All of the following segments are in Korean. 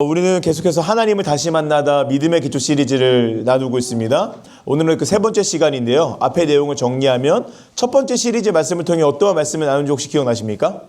우리는 계속해서 하나님을 다시 만나다 믿음의 기초 시리즈를 나누고 있습니다. 오늘은 그 세 번째 시간인데요. 앞의 내용을 정리하면 첫 번째 시리즈 말씀을 통해 어떠한 말씀을 나눈지 혹시 기억나십니까?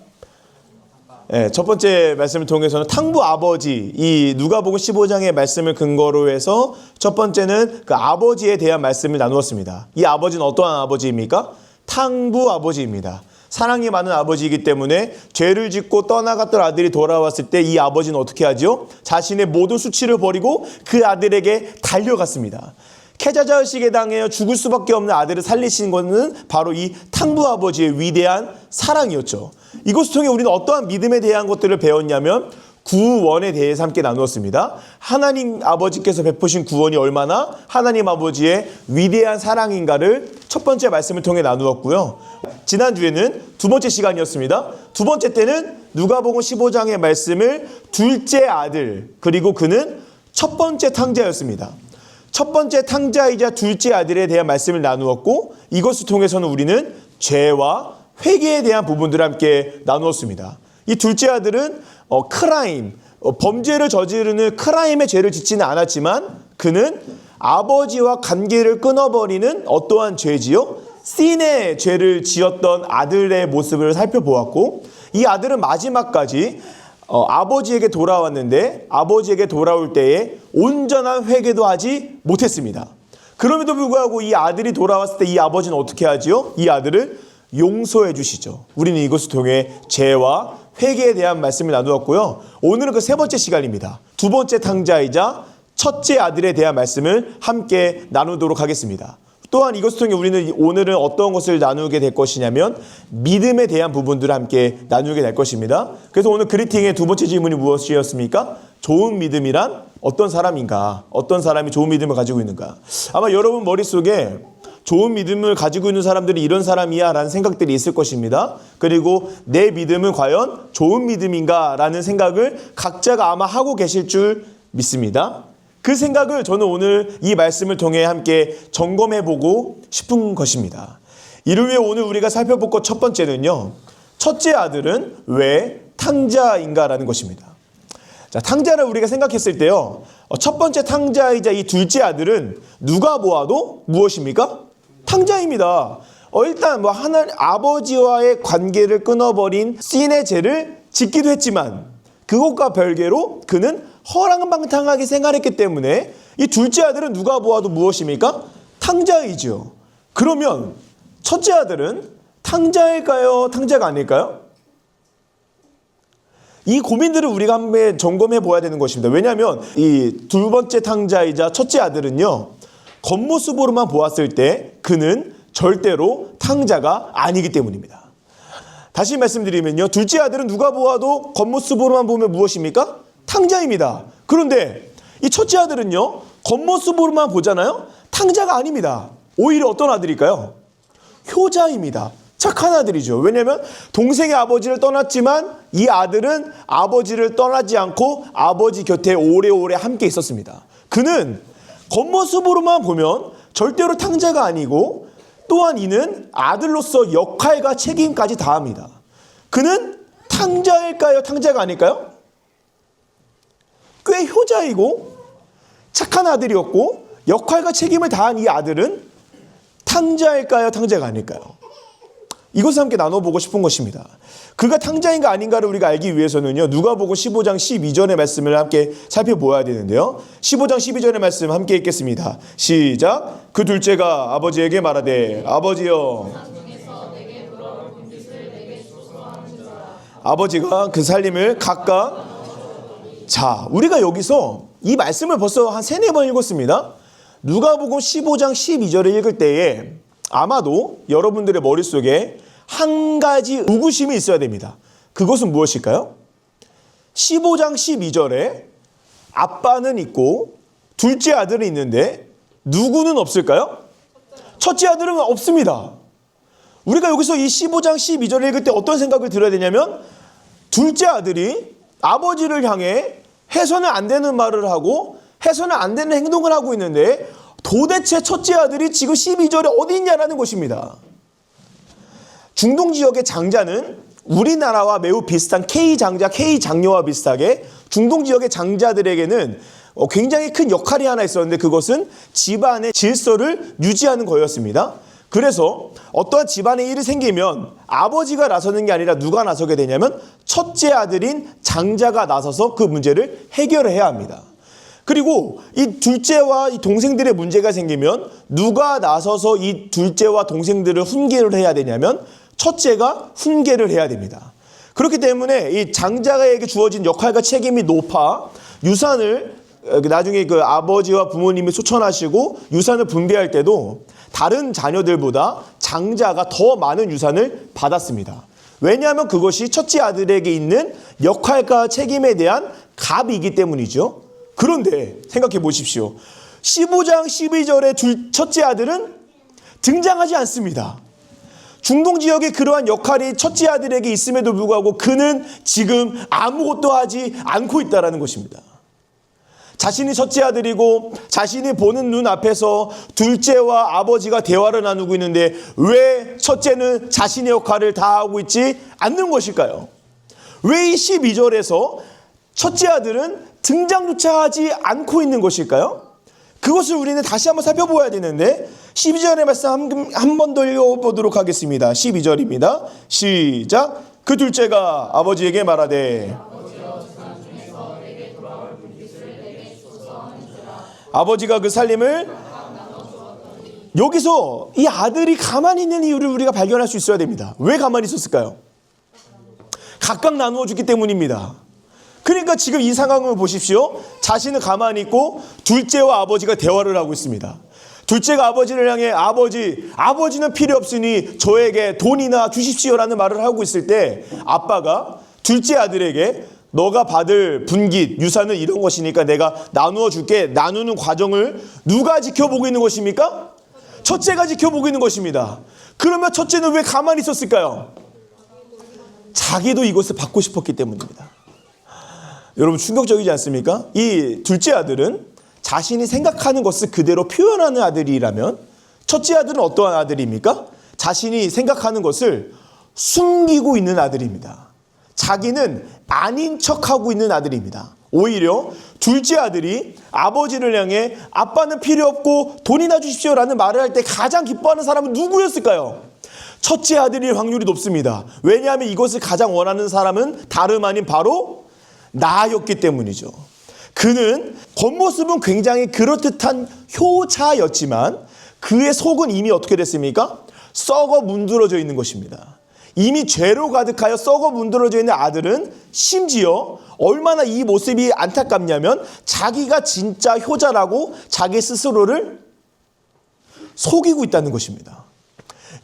네, 첫 번째 말씀을 통해서는 탕부 아버지, 이 누가복음 15장의 말씀을 근거로 해서 첫 번째는 그 아버지에 대한 말씀을 나누었습니다. 이 아버지는 어떠한 아버지입니까? 탕부 아버지입니다. 사랑이 많은 아버지이기 때문에 죄를 짓고 떠나갔던 아들이 돌아왔을 때 이 아버지는 어떻게 하죠? 자신의 모든 수치를 버리고 그 아들에게 달려갔습니다. 캐자자의식에 당하여 죽을 수밖에 없는 아들을 살리신 것은 바로 이 탕부 아버지의 위대한 사랑이었죠. 이것을 통해 우리는 어떠한 믿음에 대한 것들을 배웠냐면 구원에 대해서 함께 나누었습니다. 하나님 아버지께서 베푸신 구원이 얼마나 하나님 아버지의 위대한 사랑인가를 첫 번째 말씀을 통해 나누었고요. 지난주에는 두 번째 시간이었습니다. 두 번째 때는 누가복음 15장의 말씀을 둘째 아들, 그리고 그는 첫 번째 탕자였습니다. 첫 번째 탕자이자 둘째 아들에 대한 말씀을 나누었고, 이것을 통해서는 우리는 죄와 회개에 대한 부분들을 함께 나누었습니다. 이 둘째 아들은 크라임, 범죄를 저지르는 크라임의 죄를 짓지는 않았지만 그는 아버지와 관계를 끊어버리는 어떠한 죄지요? 씬의 죄를 지었던 아들의 모습을 살펴보았고, 이 아들은 마지막까지 아버지에게 돌아왔는데 아버지에게 돌아올 때에 온전한 회개도 하지 못했습니다. 그럼에도 불구하고 이 아들이 돌아왔을 때 이 아버지는 어떻게 하지요? 이 아들을 용서해 주시죠. 우리는 이것을 통해 죄와 회개에 대한 말씀을 나누었고요. 오늘은 그 세 번째 시간입니다. 두 번째 탕자이자 첫째 아들에 대한 말씀을 함께 나누도록 하겠습니다. 또한 이것을 통해 우리는 오늘은 어떤 것을 나누게 될 것이냐면 믿음에 대한 부분들을 함께 나누게 될 것입니다. 그래서 오늘 그리팅의 두 번째 질문이 무엇이었습니까? 좋은 믿음이란 어떤 사람인가? 어떤 사람이 좋은 믿음을 가지고 있는가? 아마 여러분 머릿속에 좋은 믿음을 가지고 있는 사람들이 이런 사람이야 라는 생각들이 있을 것입니다. 그리고 내 믿음은 과연 좋은 믿음인가 라는 생각을 각자가 아마 하고 계실 줄 믿습니다. 그 생각을 저는 오늘 이 말씀을 통해 함께 점검해보고 싶은 것입니다. 이를 위해 오늘 우리가 살펴볼 것 첫 번째는요, 첫째 아들은 왜 탕자인가라는 것입니다. 자, 탕자를 우리가 생각했을 때요, 첫 번째 탕자이자 이 둘째 아들은 누가 보아도 무엇입니까? 탕자입니다. 일단 하나님 아버지와의 관계를 끊어버린 씬의 죄를 짓기도 했지만 그것과 별개로 그는 허랑방탕하게 생활했기 때문에 이 둘째 아들은 누가 보아도 무엇입니까? 탕자이죠. 그러면 첫째 아들은 탕자일까요? 탕자가 아닐까요? 이 고민들을 우리가 한번 점검해 보아야 되는 것입니다. 왜냐하면 이 두 번째 탕자이자 첫째 아들은요, 겉모습으로만 보았을 때 그는 절대로 탕자가 아니기 때문입니다. 다시 말씀드리면요, 둘째 아들은 누가 보아도 겉모습으로만 보면 무엇입니까? 탕자입니다. 그런데 이 첫째 아들은요, 겉모습으로만 보잖아요? 탕자가 아닙니다. 오히려 어떤 아들일까요? 효자입니다. 착한 아들이죠. 왜냐하면 동생의 아버지를 떠났지만 이 아들은 아버지를 떠나지 않고 아버지 곁에 오래오래 함께 있었습니다. 그는 겉모습으로만 보면 절대로 탕자가 아니고, 또한 이는 아들로서 역할과 책임까지 다합니다. 그는 탕자일까요? 탕자가 아닐까요? 꽤 효자이고 착한 아들이었고 역할과 책임을 다한 이 아들은 탕자일까요? 탕자가 아닐까요? 이것을 함께 나눠보고 싶은 것입니다. 그가 탕자인가 아닌가를 우리가 알기 위해서는요, 누가복음 15장 12절의 말씀을 함께 살펴보아야 되는데요. 15장 12절의 말씀 함께 읽겠습니다. 시작. 그 둘째가 아버지에게 말하되 아버지여, 아버지가 그 살림을 각각. 자, 우리가 여기서 이 말씀을 벌써 한 3-4번 읽었습니다. 누가복음 15장 12절을 읽을 때에 아마도 여러분들의 머릿속에 한 가지 의구심이 있어야 됩니다. 그것은 무엇일까요? 15장 12절에 아빠는 있고 둘째 아들은 있는데 누구는 없을까요? 첫째 아들은 없습니다. 우리가 여기서 이 15장 12절을 읽을 때 어떤 생각을 들어야 되냐면, 둘째 아들이 아버지를 향해 해서는 안 되는 말을 하고 해서는 안 되는 행동을 하고 있는데 도대체 첫째 아들이 지금 12절에 어디 있냐라는 것입니다. 중동 지역의 장자는 우리나라와 매우 비슷한 K장자, K장녀와 비슷하게 중동 지역의 장자들에게는 굉장히 큰 역할이 하나 있었는데 그것은 집안의 질서를 유지하는 거였습니다. 그래서 어떠한 집안에 일이 생기면 아버지가 나서는 게 아니라 누가 나서게 되냐면 첫째 아들인 장자가 나서서 그 문제를 해결해야 합니다. 그리고 이 둘째와 이 동생들의 문제가 생기면 누가 나서서 이 둘째와 동생들을 훈계를 해야 되냐면 첫째가 훈계를 해야 됩니다. 그렇기 때문에 이 장자에게 주어진 역할과 책임이 높아 유산을 나중에 그 아버지와 부모님이 소천하시고 유산을 분배할 때도 다른 자녀들보다 장자가 더 많은 유산을 받았습니다. 왜냐하면 그것이 첫째 아들에게 있는 역할과 책임에 대한 갑이기 때문이죠. 그런데 생각해 보십시오. 15장 12절에 첫째 아들은 등장하지 않습니다. 중동 지역의 그러한 역할이 첫째 아들에게 있음에도 불구하고 그는 지금 아무것도 하지 않고 있다는 것입니다. 자신이 첫째 아들이고 자신이 보는 눈 앞에서 둘째와 아버지가 대화를 나누고 있는데 왜 첫째는 자신의 역할을 다하고 있지 않는 것일까요? 왜 이 12절에서 첫째 아들은 등장조차 하지 않고 있는 것일까요? 그것을 우리는 다시 한번 살펴보아야 되는데 12절의 말씀 한 번 더 읽어보도록 하겠습니다. 12절입니다. 시작. 그 둘째가 아버지에게 말하되 아버지가 그 살림을 여기서 이 아들이 가만히 있는 이유를 우리가 발견할 수 있어야 됩니다. 왜 가만히 있었을까요? 각각 나누어 줬기 때문입니다. 그러니까 지금 이 상황을 보십시오. 자신은 가만히 있고 둘째와 아버지가 대화를 하고 있습니다. 둘째가 아버지를 향해 아버지는 필요 없으니 저에게 돈이나 주십시오라는 말을 하고 있을 때 아빠가 둘째 아들에게 너가 받을 분깃, 유산은 이런 것이니까 내가 나누어 줄게. 나누는 과정을 누가 지켜보고 있는 것입니까? 첫째가 지켜보고 있는 것입니다. 그러면 첫째는 왜 가만히 있었을까요? 자기도 이것을 받고 싶었기 때문입니다. 여러분 충격적이지 않습니까? 이 둘째 아들은 자신이 생각하는 것을 그대로 표현하는 아들이라면 첫째 아들은 어떠한 아들입니까? 자신이 생각하는 것을 숨기고 있는 아들입니다. 자기는 아닌 척하고 있는 아들입니다. 오히려 둘째 아들이 아버지를 향해 아빠는 필요 없고 돈이나 주십시오라는 말을 할 때 가장 기뻐하는 사람은 누구였을까요? 첫째 아들일 확률이 높습니다. 왜냐하면 이것을 가장 원하는 사람은 다름 아닌 바로 나였기 때문이죠. 그는 겉모습은 굉장히 그럴듯한 효자였지만 그의 속은 이미 어떻게 됐습니까? 썩어 문드러져 있는 것입니다. 이미 죄로 가득하여 썩어 문드러져 있는 아들은 심지어 얼마나 이 모습이 안타깝냐면 자기가 진짜 효자라고 자기 스스로를 속이고 있다는 것입니다.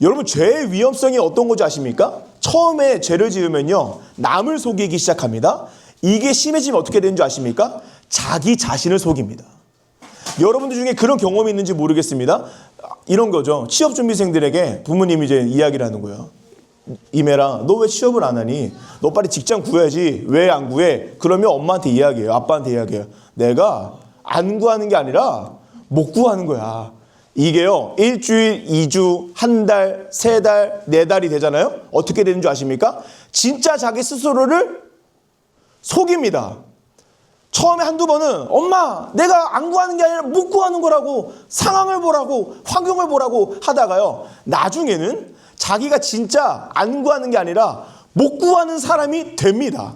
여러분 죄의 위험성이 어떤 건지 아십니까? 처음에 죄를 지으면요 남을 속이기 시작합니다. 이게 심해지면 어떻게 되는 줄 아십니까? 자기 자신을 속입니다. 여러분들 중에 그런 경험이 있는지 모르겠습니다. 이런 거죠. 취업준비생들에게 부모님이 이제 이야기를 하는 거예요. 이매라, 너 왜 취업을 안 하니? 너 빨리 직장 구해야지. 왜 안 구해? 그러면 엄마한테 이야기해요. 아빠한테 이야기해요. 내가 안 구하는 게 아니라 못 구하는 거야. 이게요, 일주일, 2주, 한 달, 3달, 4달이 되잖아요? 어떻게 되는 줄 아십니까? 진짜 자기 스스로를 속입니다. 처음에 한두 번은 엄마 내가 안 구하는 게 아니라 못 구하는 거라고 상황을 보라고 환경을 보라고 하다가요 나중에는 자기가 진짜 안 구하는 게 아니라 못 구하는 사람이 됩니다.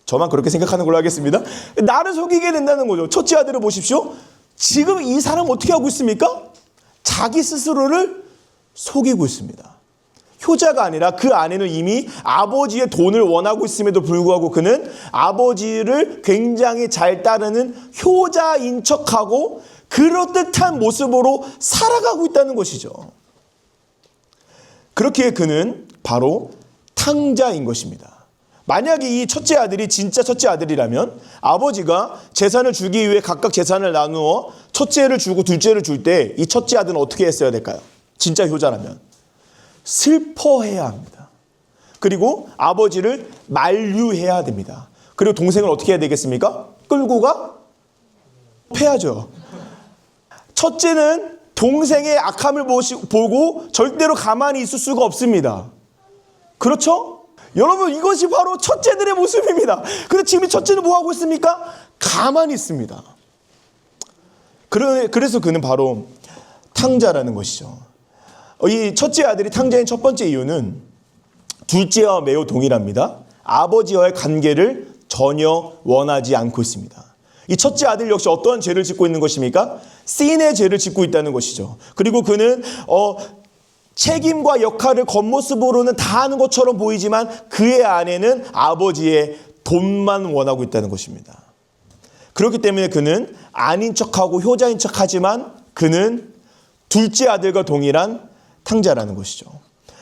저만 그렇게 생각하는 걸로 하겠습니다. 나를 속이게 된다는 거죠. 첫째 아들을 보십시오. 지금 이 사람 어떻게 하고 있습니까? 자기 스스로를 속이고 있습니다. 효자가 아니라 그 안에는 이미 아버지의 돈을 원하고 있음에도 불구하고 그는 아버지를 굉장히 잘 따르는 효자인 척하고 그럴듯한 모습으로 살아가고 있다는 것이죠. 그렇기에 그는 바로 탕자인 것입니다. 만약에 이 첫째 아들이 진짜 첫째 아들이라면 아버지가 재산을 주기 위해 각각 재산을 나누어 첫째를 주고 둘째를 줄 때 이 첫째 아들은 어떻게 했어야 될까요? 진짜 효자라면 슬퍼해야 합니다. 그리고 아버지를 만류해야 됩니다. 그리고 동생을 어떻게 해야 되겠습니까? 끌고 가? 패야죠. 첫째는 동생의 악함을 보고 절대로 가만히 있을 수가 없습니다. 그렇죠? 여러분, 이것이 바로 첫째들의 모습입니다. 근데 지금 이 첫째는 뭐 하고 있습니까? 가만히 있습니다. 그래서 그는 바로 탕자라는 것이죠. 이 첫째 아들이 탕자인 첫 번째 이유는 둘째와 매우 동일합니다. 아버지와의 관계를 전혀 원하지 않고 있습니다. 이 첫째 아들 역시 어떠한 죄를 짓고 있는 것입니까? 씬의 죄를 짓고 있다는 것이죠. 그리고 그는 책임과 역할을 겉모습으로는 다 하는 것처럼 보이지만 그의 안에는 아버지의 돈만 원하고 있다는 것입니다. 그렇기 때문에 그는 아닌 척하고 효자인 척하지만 그는 둘째 아들과 동일한 탕자라는 것이죠.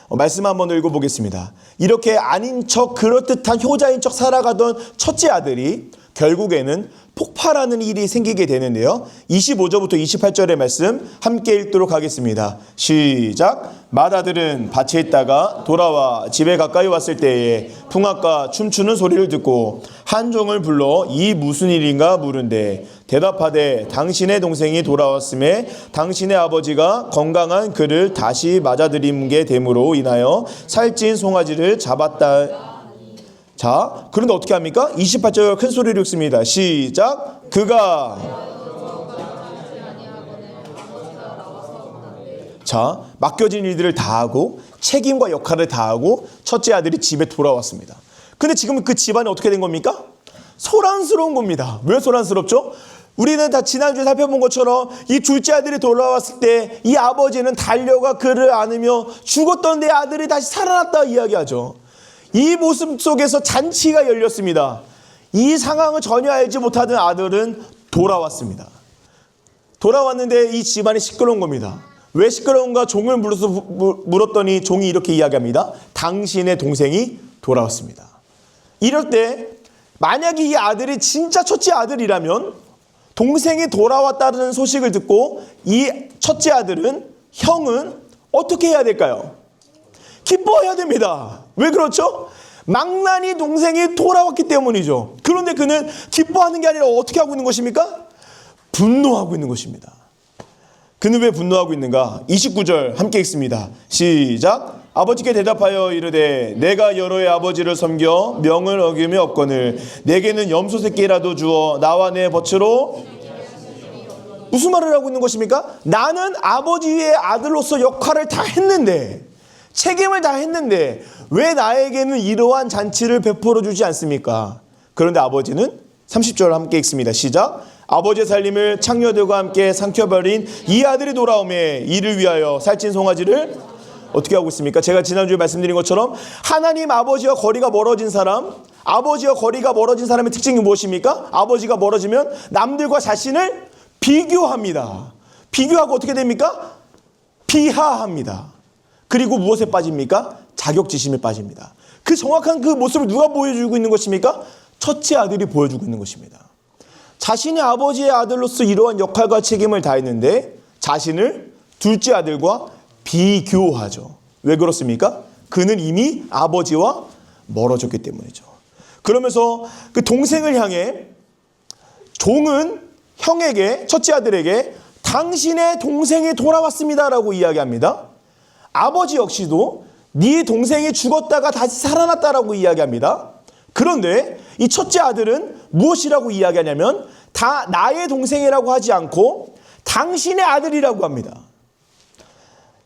말씀 한번 읽어보겠습니다. 이렇게 아닌 척 그럴듯한 효자인 척 살아가던 첫째 아들이 결국에는 폭발하는 일이 생기게 되는데요. 25절부터 28절의 말씀 함께 읽도록 하겠습니다. 시작. 맏아들은 밭에 있다가 돌아와 집에 가까이 왔을 때에 풍악과 춤추는 소리를 듣고 한 종을 불러 이 무슨 일인가 물은데 대답하되 당신의 동생이 돌아왔음에 당신의 아버지가 건강한 그를 다시 맞아들임게 됨으로 인하여 살찐 송아지를 잡았다. 자, 그런데 어떻게 합니까? 28절 큰 소리로 읽습니다. 시작. 그가 자, 맡겨진 일들을 다 하고 책임과 역할을 다 하고 첫째 아들이 집에 돌아왔습니다. 근데 지금 그 집안이 어떻게 된 겁니까? 소란스러운 겁니다. 왜 소란스럽죠? 우리는 다 지난주에 살펴본 것처럼 이 둘째 아들이 돌아왔을 때 이 아버지는 달려가 그를 안으며 죽었던 내 아들이 다시 살아났다 이야기하죠. 이 모습 속에서 잔치가 열렸습니다. 이 상황을 전혀 알지 못하던 아들은 돌아왔습니다. 돌아왔는데 이 집안이 시끄러운 겁니다. 왜 시끄러운가? 종을 물었더니 종이 이렇게 이야기합니다. 당신의 동생이 돌아왔습니다. 이럴 때 만약에 이 아들이 진짜 첫째 아들이라면 동생이 돌아왔다는 소식을 듣고 이 첫째 아들은 형은 어떻게 해야 될까요? 기뻐해야 됩니다. 왜 그렇죠? 망나니 동생이 돌아왔기 때문이죠. 그런데 그는 기뻐하는 게 아니라 어떻게 하고 있는 것입니까? 분노하고 있는 것입니다. 그는 왜 분노하고 있는가? 29절 함께 읽습니다. 시작. 아버지께 대답하여 이르되 내가 여로의 아버지를 섬겨 명을 어기며 없거늘 내게는 염소 새끼라도 주어 나와 내 버추로. 무슨 말을 하고 있는 것입니까? 나는 아버지의 아들로서 역할을 다 했는데, 책임을 다 했는데 왜 나에게는 이러한 잔치를 베풀어 주지 않습니까? 그런데 아버지는 30절 함께 읽습니다. 시작. 아버지의 살림을 창녀들과 함께 삼켜버린 이 아들이 돌아오매 이를 위하여 살찐 송아지를 어떻게 하고 있습니까? 제가 지난주에 말씀드린 것처럼 하나님 아버지와 거리가 멀어진 사람, 아버지와 거리가 멀어진 사람의 특징이 무엇입니까? 아버지가 멀어지면 남들과 자신을 비교합니다. 비교하고 어떻게 됩니까? 비하합니다. 그리고 무엇에 빠집니까? 자격지심에 빠집니다. 그 정확한 그 모습을 누가 보여주고 있는 것입니까? 첫째 아들이 보여주고 있는 것입니다. 자신의 아버지의 아들로서 이러한 역할과 책임을 다했는데 자신을 둘째 아들과 비교하죠. 왜 그렇습니까? 그는 이미 아버지와 멀어졌기 때문이죠. 그러면서 그 동생을 향해 종은 형에게, 첫째 아들에게 당신의 동생이 돌아왔습니다라고 이야기합니다. 아버지 역시도 네 동생이 죽었다가 다시 살아났다라고 이야기합니다. 그런데 이 첫째 아들은 무엇이라고 이야기하냐면 다 나의 동생이라고 하지 않고 당신의 아들이라고 합니다.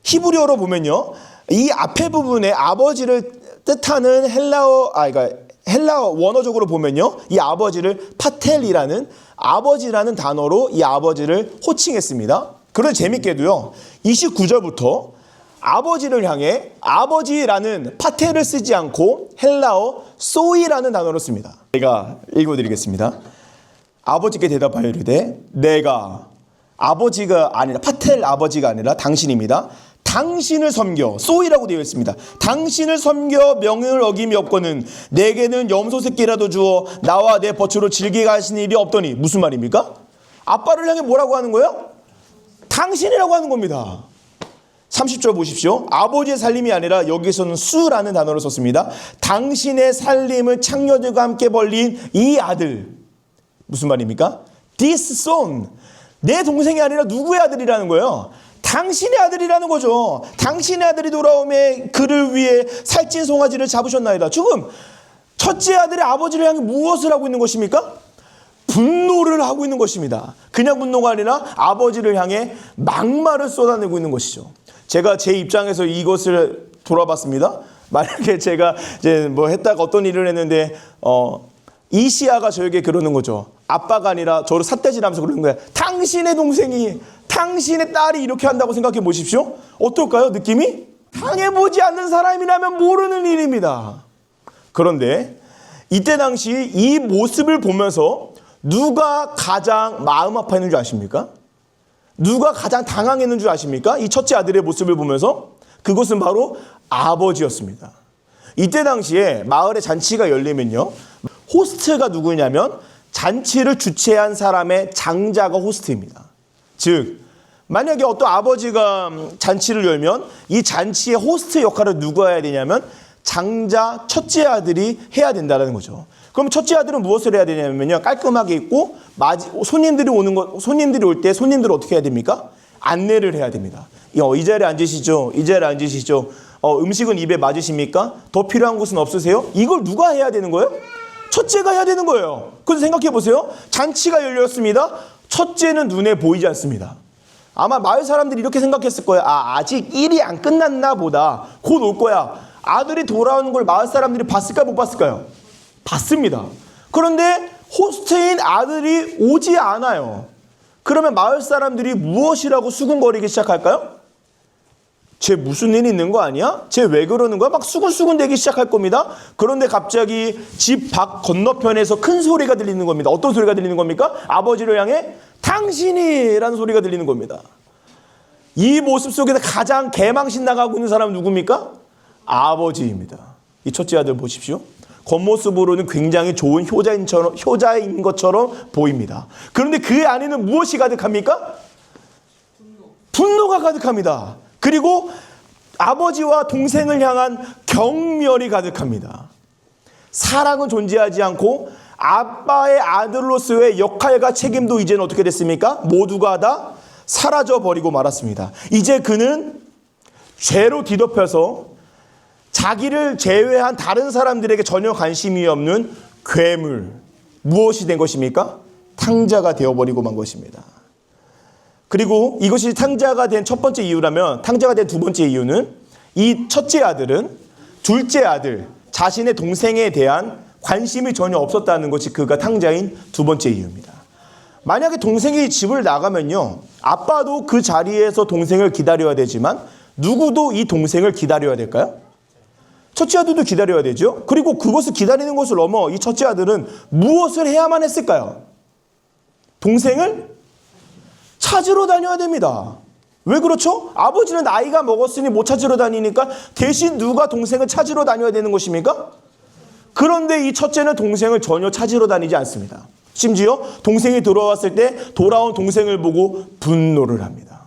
히브리어로 보면요, 이 앞에 부분에 아버지를 뜻하는 헬라어 원어적으로 보면요, 이 아버지를 파텔이라는 아버지라는 단어로 이 아버지를 호칭했습니다. 그런데 재밌게도요, 29절부터 아버지를 향해 아버지라는 파텔을 쓰지 않고 헬라어 소이라는 단어를 씁니다. 제가 읽어드리겠습니다. 아버지께 대답하여 이르되 내가 아버지가 아니라 파텔 아버지가 아니라 당신입니다. 당신을 섬겨, 소이라고 되어 있습니다. 당신을 섬겨 명을 어김이 없거는 내게는 염소 새끼라도 주어 나와 내 버추로 즐기게 하신 일이 없더니. 무슨 말입니까? 아빠를 향해 뭐라고 하는 거예요? 당신이라고 하는 겁니다. 30절 보십시오. 아버지의 살림이 아니라 여기서는 수라는 단어를 썼습니다. 당신의 살림을 창녀들과 함께 벌린 이 아들. 무슨 말입니까? This son. 내 동생이 아니라 누구의 아들이라는 거예요? 당신의 아들이라는 거죠. 당신의 아들이 돌아오매 그를 위해 살찐 송아지를 잡으셨나이다. 지금 첫째 아들의 아버지를 향해 무엇을 하고 있는 것입니까? 분노를 하고 있는 것입니다. 그냥 분노가 아니라 아버지를 향해 막말을 쏟아내고 있는 것이죠. 제가 제 입장에서 이것을 돌아봤습니다. 만약에 제가 이제 뭐 했다가 어떤 일을 했는데 이시아가 저에게 그러는 거죠. 아빠가 아니라 저를 삿대질하면서 그러는 거예요. 당신의 동생이, 당신의 딸이 이렇게 한다고 생각해 보십시오. 어떨까요? 느낌이? 당해보지 않는 사람이라면 모르는 일입니다. 그런데 이때 당시 이 모습을 보면서 누가 가장 마음 아파했는 줄 아십니까? 누가 가장 당황했는 줄 아십니까? 이 첫째 아들의 모습을 보면서 그것은 바로 아버지였습니다. 이때 당시에 마을에 잔치가 열리면요, 호스트가 누구냐면 잔치를 주최한 사람의 장자가 호스트입니다. 즉 만약에 어떤 아버지가 잔치를 열면 이 잔치의 호스트 역할을 누가 해야 되냐면 장자 첫째 아들이 해야 된다는 거죠. 그럼 첫째 아들은 무엇을 해야 되냐면요, 깔끔하게 입고 손님들이 올 때 손님들을 어떻게 해야 됩니까? 안내를 해야 됩니다. 이 자리에 앉으시죠. 이 자리에 앉으시죠. 음식은 입에 맞으십니까? 더 필요한 것은 없으세요? 이걸 누가 해야 되는 거예요? 첫째가 해야 되는 거예요. 그래서 생각해 보세요. 잔치가 열렸습니다. 첫째는 눈에 보이지 않습니다. 아마 마을 사람들이 이렇게 생각했을 거예요. 아직 일이 안 끝났나 보다. 곧 올 거야. 아들이 돌아오는 걸 마을 사람들이 봤을까요? 못 봤을까요? 봤습니다. 그런데 호스트인 아들이 오지 않아요. 그러면 마을 사람들이 무엇이라고 수군거리기 시작할까요? 쟤 무슨 일이 있는 거 아니야? 쟤 왜 그러는 거야? 막 수군수군 대기 시작할 겁니다. 그런데 갑자기 집 밖 건너편에서 큰 소리가 들리는 겁니다. 어떤 소리가 들리는 겁니까? 아버지를 향해 당신이라는 소리가 들리는 겁니다. 이 모습 속에서 가장 개망신 나가고 있는 사람은 누굽니까? 아버지입니다. 이 첫째 아들 보십시오. 겉모습으로는 굉장히 좋은 효자인 것처럼 보입니다. 그런데 그 안에는 무엇이 가득합니까? 분노가 가득합니다. 그리고 아버지와 동생을 향한 경멸이 가득합니다. 사랑은 존재하지 않고 아빠의 아들로서의 역할과 책임도 이제는 어떻게 됐습니까? 모두가 다 사라져버리고 말았습니다. 이제 그는 죄로 뒤덮여서 자기를 제외한 다른 사람들에게 전혀 관심이 없는 괴물, 무엇이 된 것입니까? 탕자가 되어버리고 만 것입니다. 그리고 이것이 탕자가 된 첫 번째 이유라면, 탕자가 된 두 번째 이유는 이 첫째 아들은 둘째 아들, 자신의 동생에 대한 관심이 전혀 없었다는 것이 그가 탕자인 두 번째 이유입니다. 만약에 동생이 집을 나가면요, 아빠도 그 자리에서 동생을 기다려야 되지만 누구도 이 동생을 기다려야 될까요? 첫째 아들도 기다려야 되죠. 그리고 그것을 기다리는 것을 넘어 이 첫째 아들은 무엇을 해야만 했을까요? 동생을 찾으러 다녀야 됩니다. 왜 그렇죠? 아버지는 나이가 먹었으니 못 찾으러 다니니까 대신 누가 동생을 찾으러 다녀야 되는 것입니까? 그런데 이 첫째는 동생을 전혀 찾으러 다니지 않습니다. 심지어 동생이 돌아왔을 때 돌아온 동생을 보고 분노를 합니다.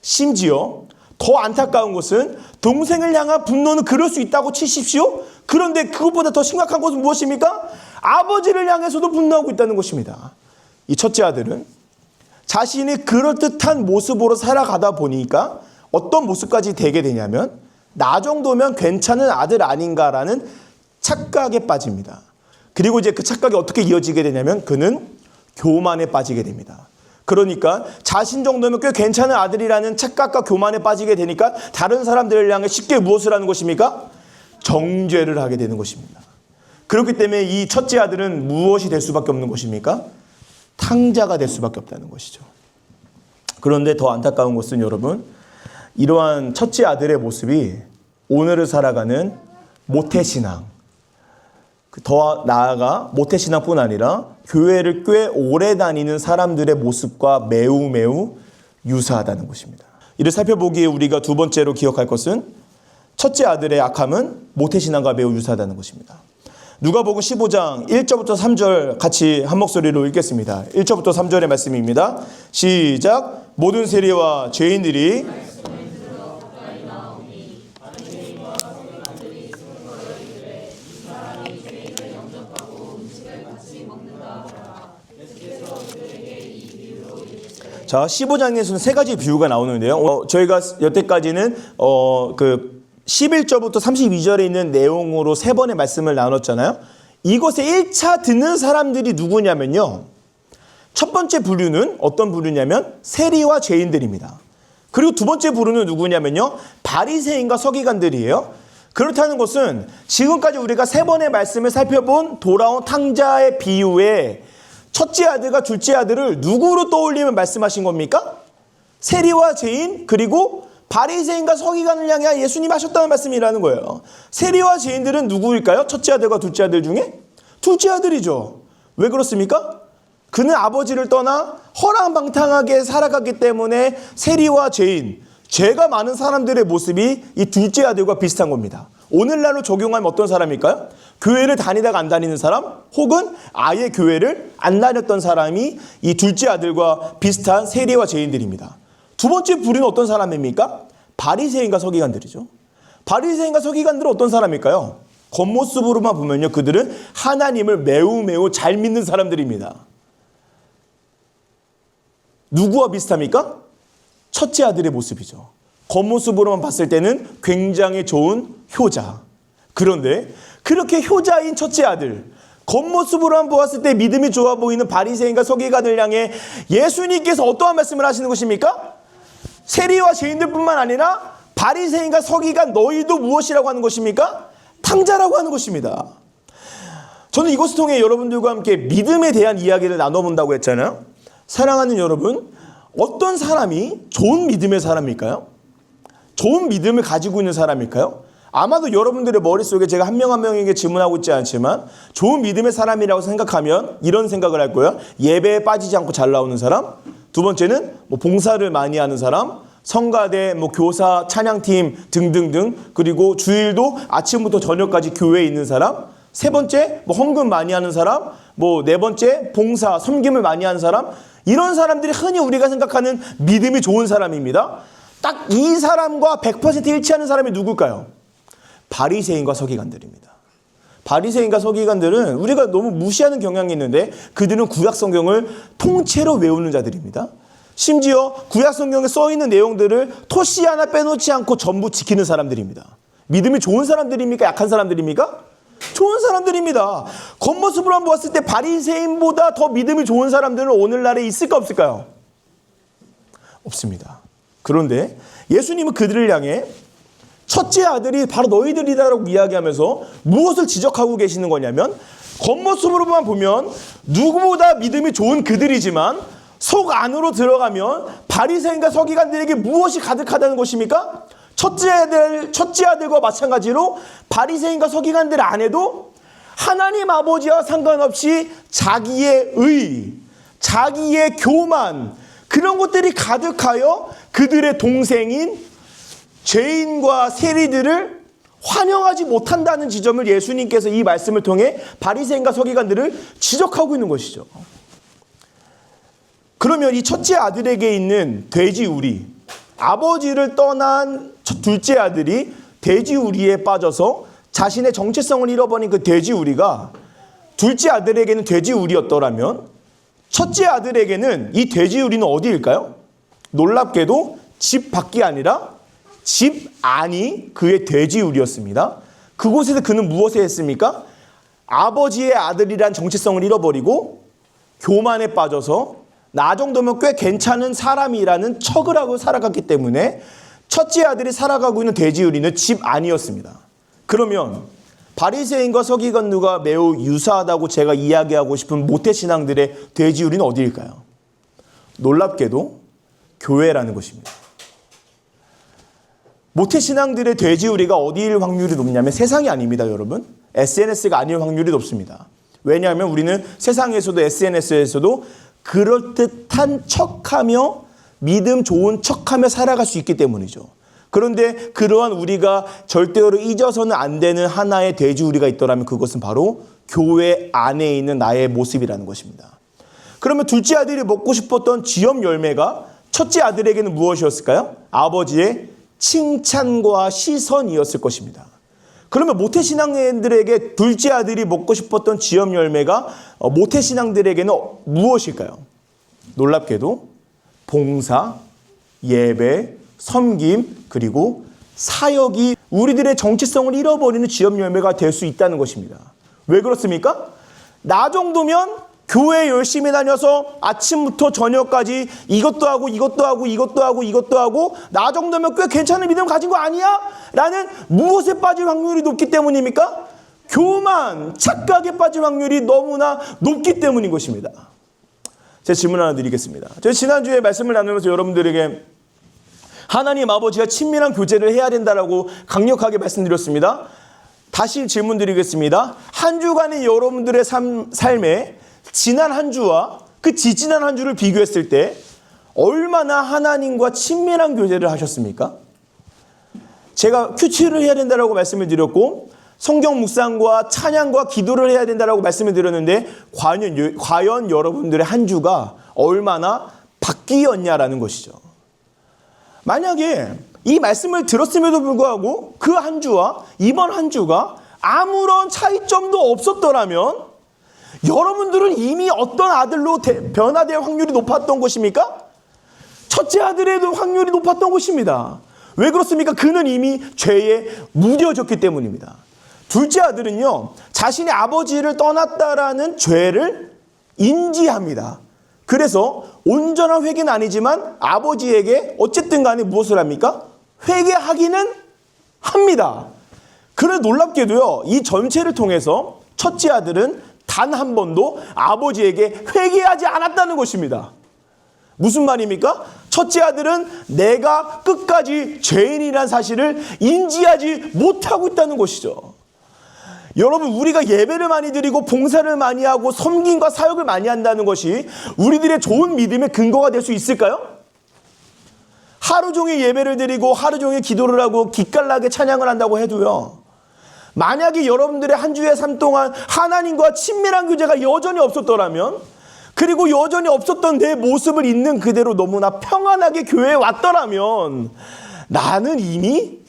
심지어 더 안타까운 것은 동생을 향한 분노는 그럴 수 있다고 치십시오. 그런데 그것보다 더 심각한 것은 무엇입니까? 아버지를 향해서도 분노하고 있다는 것입니다. 이 첫째 아들은 자신이 그럴듯한 모습으로 살아가다 보니까 어떤 모습까지 되게 되냐면 나 정도면 괜찮은 아들 아닌가라는 착각에 빠집니다. 그리고 이제 그 착각이 어떻게 이어지게 되냐면 그는 교만에 빠지게 됩니다. 그러니까 자신 정도면 꽤 괜찮은 아들이라는 착각과 교만에 빠지게 되니까 다른 사람들을 향해 쉽게 무엇을 하는 것입니까? 정죄를 하게 되는 것입니다. 그렇기 때문에 이 첫째 아들은 무엇이 될 수밖에 없는 것입니까? 탕자가 될 수밖에 없다는 것이죠. 그런데 더 안타까운 것은 여러분, 이러한 첫째 아들의 모습이 오늘을 살아가는 모태신앙, 더 나아가 모태신앙뿐 아니라 교회를 꽤 오래 다니는 사람들의 모습과 매우 유사하다는 것입니다. 이를 살펴보기에 우리가 두 번째로 기억할 것은 첫째 아들의 악함은 모태신앙과 매우 유사하다는 것입니다. 누가복음 15장 1절부터 3절 같이 한 목소리로 읽겠습니다. 1절부터 3절의 말씀입니다. 시작. 모든 세리와 죄인들이 자, 15장에서는 세 가지 비유가 나오는데요. 저희가 여태까지는 11절부터 32절에 있는 내용으로 세 번의 말씀을 나눴잖아요. 이것에 1차 듣는 사람들이 누구냐면요. 첫 번째 부류는 어떤 부류냐면 세리와 죄인들입니다. 그리고 두 번째 부류는 누구냐면요. 바리새인과 서기관들이에요. 그렇다는 것은 지금까지 우리가 세 번의 말씀을 살펴본 돌아온 탕자의 비유에 첫째 아들과 둘째 아들을 누구로 떠올리면 말씀하신 겁니까? 세리와 죄인 그리고 바리새인과 서기관을 향해 예수님이 하셨다는 말씀이라는 거예요. 세리와 죄인들은 누구일까요? 첫째 아들과 둘째 아들 중에? 둘째 아들이죠. 왜 그렇습니까? 그는 아버지를 떠나 허랑방탕하게 살아갔기 때문에 세리와 죄인, 죄가 많은 사람들의 모습이 이 둘째 아들과 비슷한 겁니다. 오늘날로 적용하면 어떤 사람일까요? 교회를 다니다가 안 다니는 사람 혹은 아예 교회를 안 다녔던 사람이 이 둘째 아들과 비슷한 세리와 죄인들입니다. 두 번째 부류는 어떤 사람입니까? 바리새인과 서기관들이죠. 바리새인과 서기관들은 어떤 사람일까요? 겉모습으로만 보면요. 그들은 하나님을 매우 잘 믿는 사람들입니다. 누구와 비슷합니까? 첫째 아들의 모습이죠. 겉모습으로만 봤을 때는 굉장히 좋은 효자. 그런데 그렇게 효자인 첫째 아들, 겉모습으로만 보았을 때 믿음이 좋아 보이는 바리새인과 서기관을 향해 예수님께서 어떠한 말씀을 하시는 것입니까? 세리와 죄인들뿐만 아니라 바리새인과 서기관 너희도 무엇이라고 하는 것입니까? 탕자라고 하는 것입니다. 저는 이것을 통해 여러분들과 함께 믿음에 대한 이야기를 나눠본다고 했잖아요. 사랑하는 여러분, 어떤 사람이 좋은 믿음의 사람일까요? 좋은 믿음을 가지고 있는 사람일까요? 아마도 여러분들의 머릿속에 제가 한 명 한 명에게 질문하고 있지 않지만 좋은 믿음의 사람이라고 생각하면 이런 생각을 할 거예요. 예배에 빠지지 않고 잘 나오는 사람. 두 번째는 봉사를 많이 하는 사람. 성가대, 교사, 찬양팀 등등등. 그리고 주일도 아침부터 저녁까지 교회에 있는 사람. 세 번째, 헌금 많이 하는 사람. 네 번째, 봉사, 섬김을 많이 하는 사람. 이런 사람들이 흔히 우리가 생각하는 믿음이 좋은 사람입니다. 딱 이 사람과 100% 일치하는 사람이 누굴까요? 바리새인과 서기관들입니다. 바리새인과 서기관들은 우리가 너무 무시하는 경향이 있는데 그들은 구약 성경을 통째로 외우는 자들입니다. 심지어 구약 성경에 써있는 내용들을 토시 하나 빼놓지 않고 전부 지키는 사람들입니다. 믿음이 좋은 사람들입니까? 약한 사람들입니까? 좋은 사람들입니다. 겉모습으로만 보았을 때 바리새인보다 더 믿음이 좋은 사람들은 오늘날에 있을까 없을까요? 없습니다. 그런데 예수님은 그들을 향해 첫째 아들이 바로 너희들이다라고 이야기하면서 무엇을 지적하고 계시는 거냐면 겉모습으로만 보면 누구보다 믿음이 좋은 그들이지만 속 안으로 들어가면 바리새인과 서기관들에게 무엇이 가득하다는 것입니까? 첫째 아들과 마찬가지로 바리새인과 서기관들 안에도 하나님 아버지와 상관없이 자기의 의, 자기의 교만 그런 것들이 가득하여 그들의 동생인 죄인과 세리들을 환영하지 못한다는 지점을 예수님께서 이 말씀을 통해 바리새인과 서기관들을 지적하고 있는 것이죠. 그러면 이 첫째 아들에게 있는 돼지우리, 아버지를 떠난 둘째 아들이 돼지우리에 빠져서 자신의 정체성을 잃어버린 그 돼지우리가 둘째 아들에게는 돼지우리였더라면 첫째 아들에게는 이 돼지우리는 어디일까요? 놀랍게도 집 밖이 아니라 집 안이 그의 돼지우리였습니다. 그곳에서 그는 무엇을 했습니까? 아버지의 아들이란 정체성을 잃어버리고 교만에 빠져서 나 정도면 꽤 괜찮은 사람이라는 척을 하고 살아갔기 때문에 첫째 아들이 살아가고 있는 돼지우리는 집 안이었습니다. 그러면 바리새인과 서기관들과 매우 유사하다고 제가 이야기하고 싶은 모태신앙들의 돼지우리는 어디일까요? 놀랍게도 교회라는 것입니다. 모태신앙들의 돼지우리가 어디일 확률이 높냐면 세상이 아닙니다, 여러분. SNS가 아닐 확률이 높습니다. 왜냐하면 우리는 세상에서도 SNS에서도 그럴듯한 척하며 믿음 좋은 척하며 살아갈 수 있기 때문이죠. 그런데 그러한 우리가 절대로 잊어서는 안 되는 하나의 돼지우리가 있더라면 그것은 바로 교회 안에 있는 나의 모습이라는 것입니다. 그러면 둘째 아들이 먹고 싶었던 지엽 열매가 첫째 아들에게는 무엇이었을까요? 아버지의 칭찬과 시선이었을 것입니다. 그러면 모태신앙들에게 둘째 아들이 먹고 싶었던 지엽 열매가 모태신앙들에게는 무엇일까요? 놀랍게도 봉사, 예배, 섬김, 그리고 사역이 우리들의 정체성을 잃어버리는 지역 열매가 될 수 있다는 것입니다. 왜 그렇습니까? 나 정도면 교회 열심히 다녀서 아침부터 저녁까지 이것도 하고 이것도 하고 이것도 하고 이것도 하고 나 정도면 꽤 괜찮은 믿음 가진 거 아니야? 라는 무엇에 빠질 확률이 높기 때문입니까? 교만, 착각에 빠질 확률이 너무나 높기 때문인 것입니다. 제가 질문 하나 드리겠습니다. 제가 지난주에 말씀을 나누면서 여러분들에게 하나님 아버지와 친밀한 교제를 해야 된다라고 강력하게 말씀드렸습니다. 다시 질문 드리겠습니다. 한 주간의 여러분들의 삶에 지난 한 주와 그 지지난 한 주를 비교했을 때 얼마나 하나님과 친밀한 교제를 하셨습니까? 제가 큐티를 해야 된다라고 말씀을 드렸고 성경 묵상과 찬양과 기도를 해야 된다라고 말씀을 드렸는데 과연 여러분들의 한 주가 얼마나 바뀌었냐라는 것이죠. 만약에 이 말씀을 들었음에도 불구하고 그 한 주와 이번 한 주가 아무런 차이점도 없었더라면 여러분들은 이미 어떤 아들로 변화될 확률이 높았던 것입니까? 첫째 아들의 확률이 높았던 것입니다. 왜 그렇습니까? 그는 이미 죄에 무뎌졌기 때문입니다. 둘째 아들은요, 자신의 아버지를 떠났다라는 죄를 인지합니다. 그래서 온전한 회개는 아니지만 아버지에게 어쨌든 간에 무엇을 합니까? 회개하기는 합니다. 그래 놀랍게도요, 이 전체를 통해서 첫째 아들은 단 한 번도 아버지에게 회개하지 않았다는 것입니다. 무슨 말입니까? 첫째 아들은 내가 끝까지 죄인이라는 사실을 인지하지 못하고 있다는 것이죠. 여러분, 우리가 예배를 많이 드리고 봉사를 많이 하고 섬김과 사역을 많이 한다는 것이 우리들의 좋은 믿음의 근거가 될 수 있을까요? 하루 종일 예배를 드리고 하루 종일 기도를 하고 기깔나게 찬양을 한다고 해도요, 만약에 여러분들의 한 주의 삶 동안 하나님과 친밀한 교제가 여전히 없었더라면, 그리고 여전히 없었던 내 모습을 있는 그대로 너무나 평안하게 교회에 왔더라면 나는 이미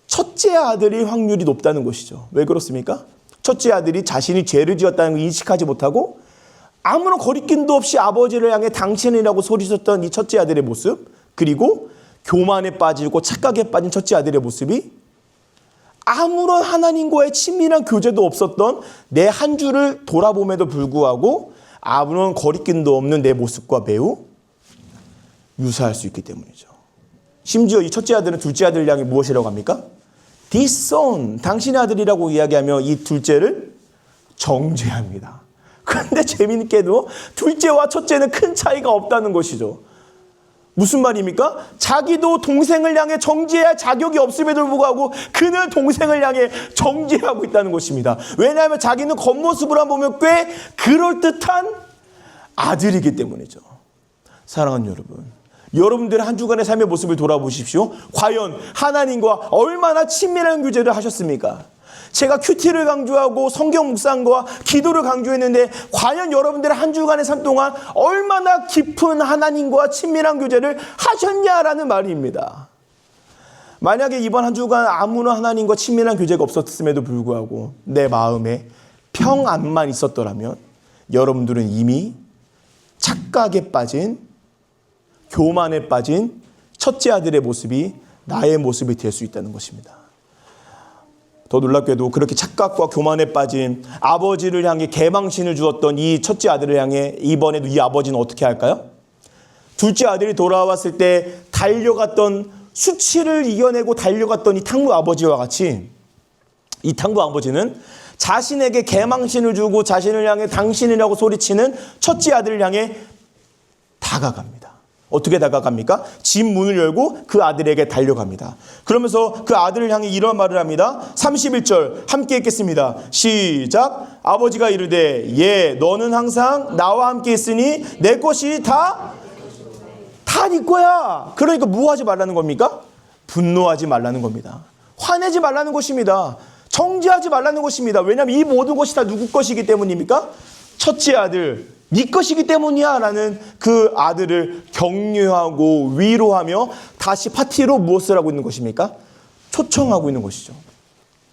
첫째 아들의 확률이 높다는 것이죠. 왜 그렇습니까? 첫째 아들이 자신이 죄를 지었다는 걸 인식하지 못하고 아무런 거리낌도 없이 아버지를 향해 당신이라고 소리쳤던 이 첫째 아들의 모습, 그리고 교만에 빠지고 착각에 빠진 첫째 아들의 모습이 아무런 하나님과의 친밀한 교제도 없었던 내 한 주를 돌아봄에도 불구하고 아무런 거리낌도 없는 내 모습과 매우 유사할 수 있기 때문이죠. 심지어 이 첫째 아들은 둘째 아들을 향해 무엇이라고 합니까? This son, 당신의 아들이라고 이야기하며 이 둘째를 정죄합니다. 그런데 재미있게도 둘째와 첫째는 큰 차이가 없다는 것이죠. 무슨 말입니까? 자기도 동생을 향해 정죄할 자격이 없음에도 불구하고 그는 동생을 향해 정죄하고 있다는 것입니다. 왜냐하면 자기는 겉모습으로 보면 꽤 그럴듯한 아들이기 때문이죠. 사랑하는 여러분, 여러분들의 한 주간의 삶의 모습을 돌아보십시오. 과연 하나님과 얼마나 친밀한 교제를 하셨습니까? 제가 큐티를 강조하고 성경 묵상과 기도를 강조했는데 과연 여러분들의 한 주간의 삶 동안 얼마나 깊은 하나님과 친밀한 교제를 하셨냐라는 말입니다. 만약에 이번 한 주간 아무런 하나님과 친밀한 교제가 없었음에도 불구하고 내 마음에 평안만 있었더라면 여러분들은 이미 착각에 빠진, 교만에 빠진 첫째 아들의 모습이 나의 모습이 될 수 있다는 것입니다. 더 놀랍게도 그렇게 착각과 교만에 빠진 아버지를 향해 개망신을 주었던 이 첫째 아들을 향해 이번에도 이 아버지는 어떻게 할까요? 둘째 아들이 돌아왔을 때 달려갔던, 수치를 이겨내고 달려갔던 이 탕부 아버지와 같이 이 탕부 아버지는 자신에게 개망신을 주고 자신을 향해 당신이라고 소리치는 첫째 아들을 향해 다가갑니다. 어떻게 다가갑니까? 집 문을 열고 그 아들에게 달려갑니다. 그러면서 그 아들을 향해 이런 말을 합니다. 31절 함께 읽겠습니다. 시작. 아버지가 이르되 예 너는 항상 나와 함께 있으니 내 것이 다 네 거야. 그러니까 뭐 하지 말라는 겁니까? 분노하지 말라는 겁니다. 화내지 말라는 것입니다. 정죄하지 말라는 것입니다. 왜냐하면 이 모든 것이 다 누구 것이기 때문입니까? 첫째 아들, 네 것이기 때문이야 라는 그 아들을 격려하고 위로하며 다시 파티로 무엇을 하고 있는 것입니까? 초청하고 있는 것이죠.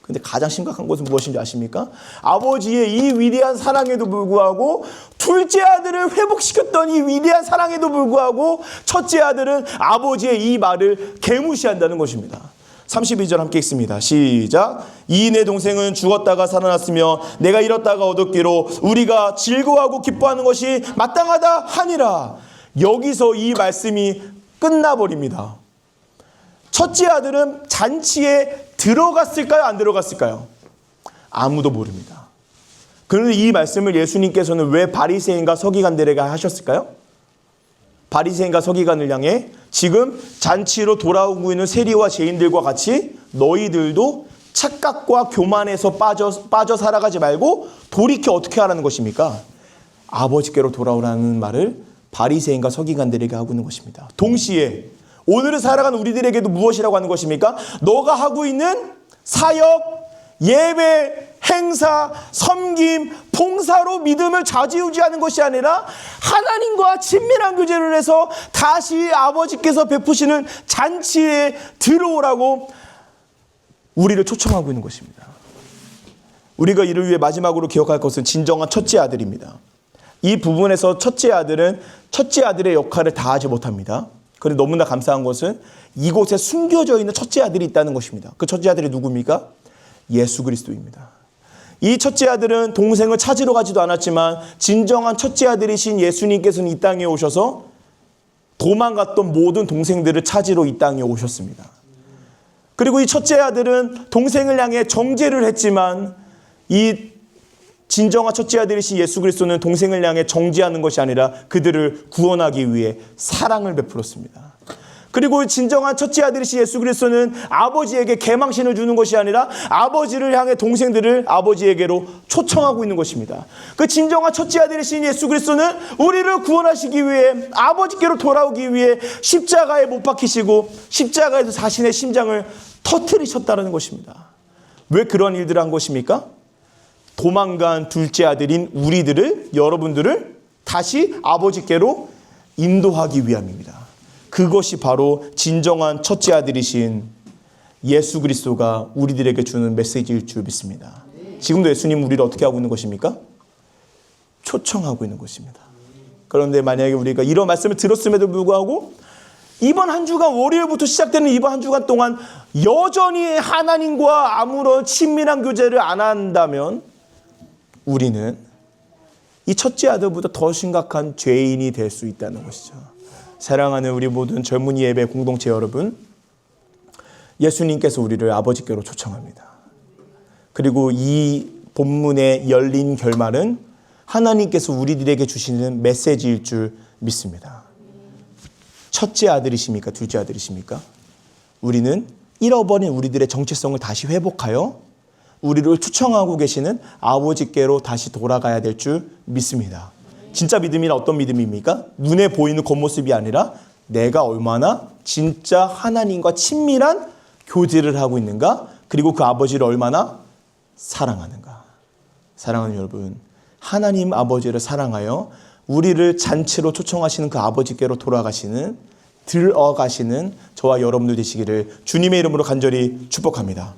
근데 가장 심각한 것은 무엇인지 아십니까? 아버지의 이 위대한 사랑에도 불구하고 둘째 아들을 회복시켰던 이 위대한 사랑에도 불구하고 첫째 아들은 아버지의 이 말을 개무시한다는 것입니다. 32절 함께 읽습니다. 시작. 이 내 동생은 죽었다가 살아났으며 내가 잃었다가 얻었기로 우리가 즐거워하고 기뻐하는 것이 마땅하다 하니라. 여기서 이 말씀이 끝나버립니다. 첫째 아들은 잔치에 들어갔을까요? 안 들어갔을까요? 아무도 모릅니다. 그런데 이 말씀을 예수님께서는 왜 바리새인과 서기관들에게 하셨을까요? 바리새인과 서기관을 향해 지금 잔치로 돌아오고 있는 세리와 죄인들과 같이 너희들도 착각과 교만에서 빠져 살아가지 말고 돌이켜 어떻게 하라는 것입니까? 아버지께로 돌아오라는 말을 바리새인과 서기관들에게 하고 있는 것입니다. 동시에 오늘을 살아가는 우리들에게도 무엇이라고 하는 것입니까? 너가 하고 있는 사역, 예배, 행사, 섬김, 봉사로 믿음을 좌지우지하는 것이 아니라 하나님과 친밀한 교제를 해서 다시 아버지께서 베푸시는 잔치에 들어오라고 우리를 초청하고 있는 것입니다. 우리가 이를 위해 마지막으로 기억할 것은 진정한 첫째 아들입니다. 이 부분에서 첫째 아들은 첫째 아들의 역할을 다하지 못합니다. 그런데 너무나 감사한 것은 이곳에 숨겨져 있는 첫째 아들이 있다는 것입니다. 그 첫째 아들이 누굽니까? 예수 그리스도입니다. 이 첫째 아들은 동생을 찾으러 가지도 않았지만 진정한 첫째 아들이신 예수님께서는 이 땅에 오셔서 도망갔던 모든 동생들을 찾으러 이 땅에 오셨습니다. 그리고 이 첫째 아들은 동생을 향해 정죄를 했지만 이 진정한 첫째 아들이신 예수 그리스도는 동생을 향해 정죄하는 것이 아니라 그들을 구원하기 위해 사랑을 베풀었습니다. 그리고 진정한 첫째 아들이신 예수 그리스도는 아버지에게 계망신을 주는 것이 아니라 아버지를 향해 동생들을 아버지에게로 초청하고 있는 것입니다. 그 진정한 첫째 아들이신 예수 그리스도는 우리를 구원하시기 위해 아버지께로 돌아오기 위해 십자가에 못 박히시고 십자가에서 자신의 심장을 터뜨리셨다는 것입니다. 왜 그런 일들을 한 것입니까? 도망간 둘째 아들인 우리들을, 여러분들을 다시 아버지께로 인도하기 위함입니다. 그것이 바로 진정한 첫째 아들이신 예수 그리스도가 우리들에게 주는 메시지일 줄 믿습니다. 지금도 예수님은 우리를 어떻게 하고 있는 것입니까? 초청하고 있는 것입니다. 그런데 만약에 우리가 이런 말씀을 들었음에도 불구하고 이번 한 주간, 월요일부터 시작되는 이번 한 주간 동안 여전히 하나님과 아무런 친밀한 교제를 안 한다면 우리는 이 첫째 아들보다 더 심각한 죄인이 될 수 있다는 것이죠. 사랑하는 우리 모든 젊은이 예배 공동체 여러분, 예수님께서 우리를 아버지께로 초청합니다. 그리고 이 본문의 열린 결말은 하나님께서 우리들에게 주시는 메시지일 줄 믿습니다. 첫째 아들이십니까? 둘째 아들이십니까? 우리는 잃어버린 우리들의 정체성을 다시 회복하여 우리를 초청하고 계시는 아버지께로 다시 돌아가야 될 줄 믿습니다. 진짜 믿음이란 어떤 믿음입니까? 눈에 보이는 겉모습이 아니라 내가 얼마나 진짜 하나님과 친밀한 교제를 하고 있는가, 그리고 그 아버지를 얼마나 사랑하는가. 사랑하는 여러분, 하나님 아버지를 사랑하여 우리를 잔치로 초청하시는 그 아버지께로 들어가시는 저와 여러분들 되시기를 주님의 이름으로 간절히 축복합니다.